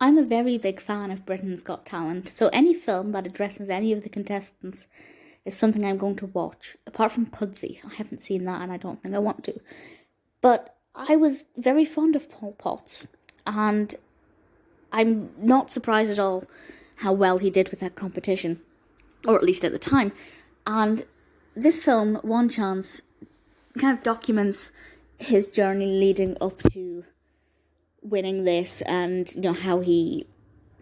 I'm a very big fan of Britain's Got Talent, so any film that addresses any of the contestants is something I'm going to watch. Apart from Pudsey, I haven't seen that and I don't think I want to. But I was very fond of Paul Potts, and I'm not surprised at all how well he did with that competition, or at least at the time. And this film, One Chance, kind of documents his journey leading up to winning this, and how he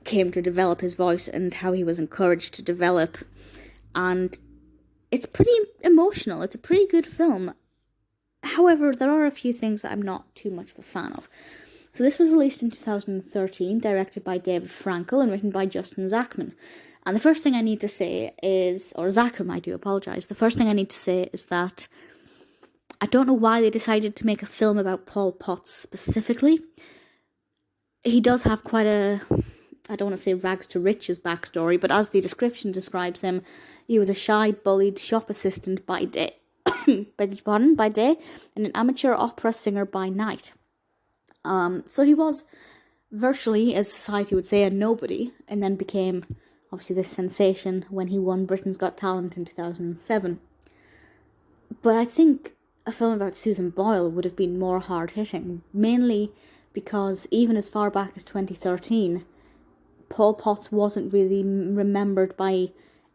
came to develop his voice and how he was encouraged to develop. And it's pretty emotional. It's a pretty good film. However, there are a few things that I'm not too much of a fan of. So this was released in 2013, directed by David Frankel and written by Justin Zackham. And the first thing I need to say is, or Zackham, I do apologise. The first thing I need to say is that I don't know why they decided to make a film about Paul Potts specifically. He does have quite a, I don't want to say rags to riches backstory, but as the description describes him, he was a shy, bullied shop assistant by day, beg your pardon, by day, and an amateur opera singer by night. So he was virtually, as society would say, a nobody, and then became obviously this sensation when he won Britain's Got Talent in 2007. But I think a film about Susan Boyle would have been more hard-hitting, mainly because even as far back as 2013, Paul Potts wasn't really remembered by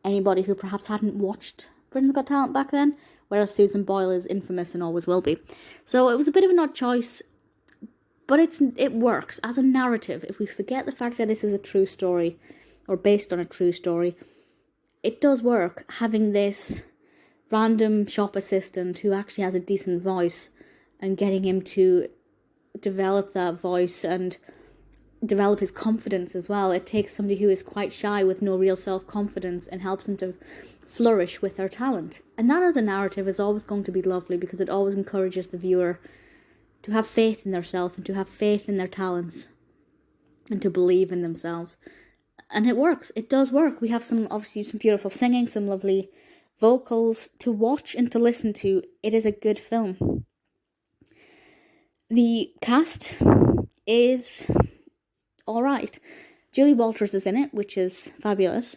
anybody who perhaps hadn't watched Britain's Got Talent back then, whereas Susan Boyle is infamous and always will be. So it was a bit of an odd choice, but it works as a narrative. If we forget the fact that this is a true story, or based on a true story, it does work, having this random shop assistant who actually has a decent voice and getting him to develop that voice and develop his confidence as well. It takes somebody who is quite shy with no real self-confidence and helps them to flourish with their talent. And that as a narrative is always going to be lovely, because it always encourages the viewer to have faith in themselves and to have faith in their talents and to believe in themselves. And it works. It does work. We have some beautiful singing, some lovely vocals to watch and to listen to. It is a good film. The cast is alright. Julie Walters is in it, which is fabulous.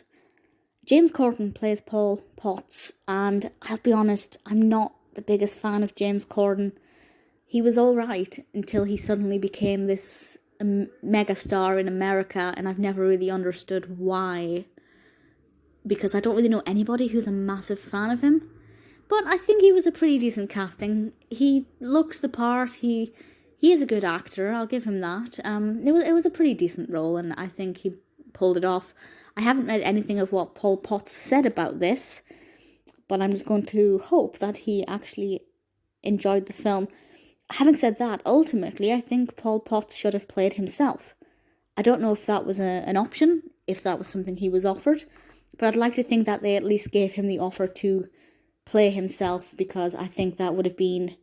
James Corden plays Paul Potts, and I'll be honest, I'm not the biggest fan of James Corden. He was alright until he suddenly became this mega star in America, and I've never really understood why, because I don't really know anybody who's a massive fan of him. But I think he was a pretty decent casting. He looks the part. He is a good actor. I'll give him that. It was a pretty decent role, and I think he pulled it off. I haven't read anything of what Paul Potts said about this, but I'm just going to hope that he actually enjoyed the film. Having said that, ultimately, I think Paul Potts should have played himself. I don't know if that was an option, if that was something he was offered, but I'd like to think that they at least gave him the offer to play himself, because I think that would have been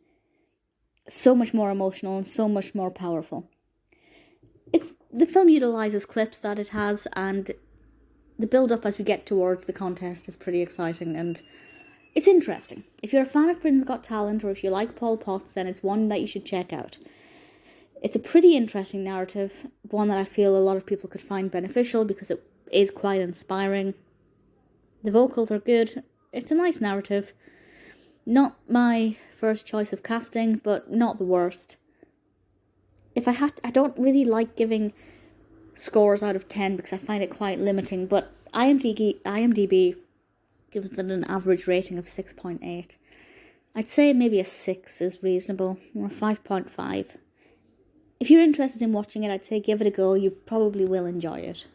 so much more emotional and so much more powerful. The film utilises clips that it has, and the build-up as we get towards the contest is pretty exciting, and it's interesting. If you're a fan of Britain's Got Talent, or if you like Paul Potts, then it's one that you should check out. It's a pretty interesting narrative, one that I feel a lot of people could find beneficial because it is quite inspiring. The vocals are good. It's a nice narrative. Not my first choice of casting, but not the worst. I don't really like giving scores out of 10 because I find it quite limiting, but IMDb gives it an average rating of 6.8. I'd say maybe a 6 is reasonable, or a 5.5. If you're interested in watching it, I'd say give it a go. You probably will enjoy it.